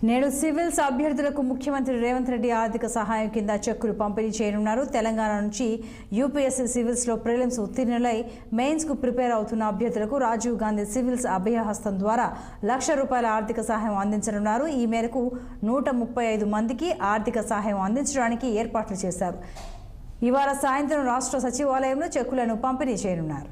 నేడు సివిల్స్ అభ్యర్థులకు ముఖ్యమంత్రి రేవంత్ రెడ్డి ఆర్థిక సహాయం కింద చెక్కులు పంపిణీ చేయనున్నారు. తెలంగాణ నుంచి యూపీఎస్సీ సివిల్స్ లో ప్రిలిమ్స్ ఉత్తీర్ణులై మెయిన్స్ కు ప్రిపేర్ అవుతున్న అభ్యర్థులకు రాజీవ్ గాంధీ సివిల్స్ అభయహస్తం ద్వారా ₹1,00,000 ఆర్థిక సహాయం అందించనున్నారు. ఈ మేరకు 135 మందికి ఆర్థిక సహాయం అందించడానికి ఏర్పాట్లు చేశారు. ఇవాళ సాయంత్రం రాష్ట్ర సచివాలయంలో చెక్కులను పంపిణీ చేయనున్నారు.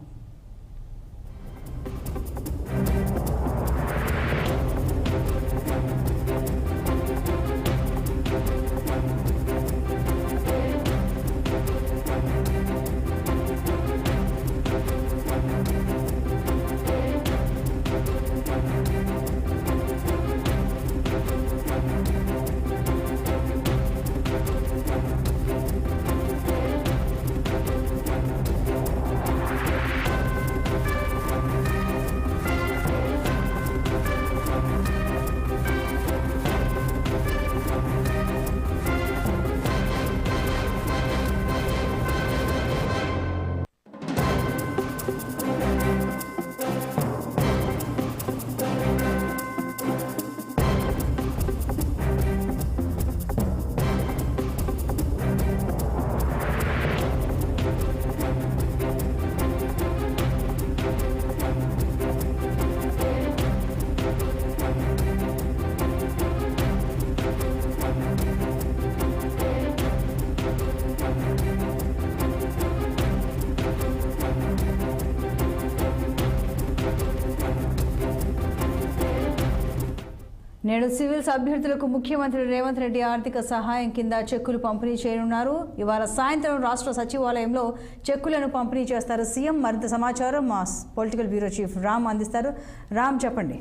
నేడు సివిల్స్ అభ్యర్థులకు ముఖ్యమంత్రి రేవంత్ రెడ్డి ఆర్థిక సహాయం కింద చెక్కులు పంపిణీ చేయనున్నారు. ఇవాళ సాయంత్రం రాష్ట్ర సచివాలయంలో చెక్కులను పంపిణీ చేస్తారు. సీఎం మరింత సమాచారం మా పొలిటికల్ బ్యూరో చీఫ్ రామ్ అందిస్తారు. రామ్, చెప్పండి.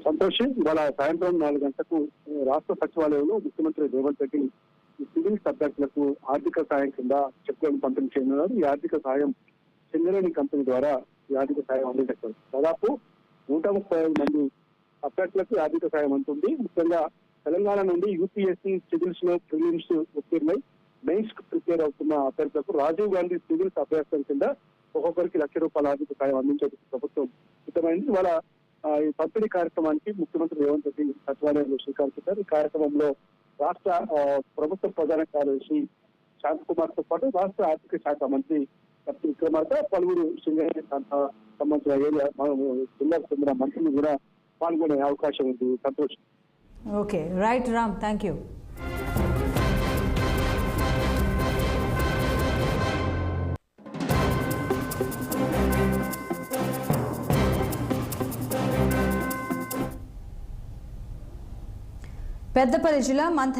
సంతోష్, ఇవాళ సాయంత్రం 4 గంటలకు రాష్ట్ర సచివాలయంలో ముఖ్యమంత్రి రేవంత్ రెడ్డి సివిల్స్ అభ్యర్థులకు ఆర్థిక సాయం కింద చెక్కులను పంపిణీ చేయనున్నారు. ఈ ఆర్థిక సాయం సింగరేణి కంపెనీ ద్వారా ఈ ఆర్థిక సాయం అందించారు. దాదాపు 135 మంది అభ్యర్థులకు ఆర్థిక సాయం అందుతుంది. ముఖ్యంగా తెలంగాణ నుండి యూపీఎస్సీ సివిల్స్ లో ప్రిలిమ్స్ ఉత్తీర్ణై మెయిన్స్ కు ప్రిపేర్ అవుతున్న అభ్యర్థులకు రాజీవ్ గాంధీ సివిల్స్ అభ్యర్థుల కింద ఒక్కొక్కరికి ₹1,00,000 ఆర్థిక సాయం అందించేందుకు ప్రభుత్వం సిద్ధమైంది. ఇవాళ ఈ పంపిణీ కార్యక్రమానికి ముఖ్యమంత్రి రేవంత్ రెడ్డి సచివాలయంలో శ్రీకారం చుట్టారు. ఈ కార్యక్రమంలో రాష్ట్ర ప్రభుత్వ ప్రధాన కార్యదర్శి శాంతకుమార్ తో పాటు రాష్ట్ర ఆర్థిక శాఖ మంత్రి విక్రమార్క, పలువురు సింగరేణి సంబంధించిన జిల్లాకు చెందిన మంత్రులు కూడా పాల్గొనే అవకాశం ఉంది. Santosh. Okay, right Ram, thank you. Peddapalli జిల్లా మంథని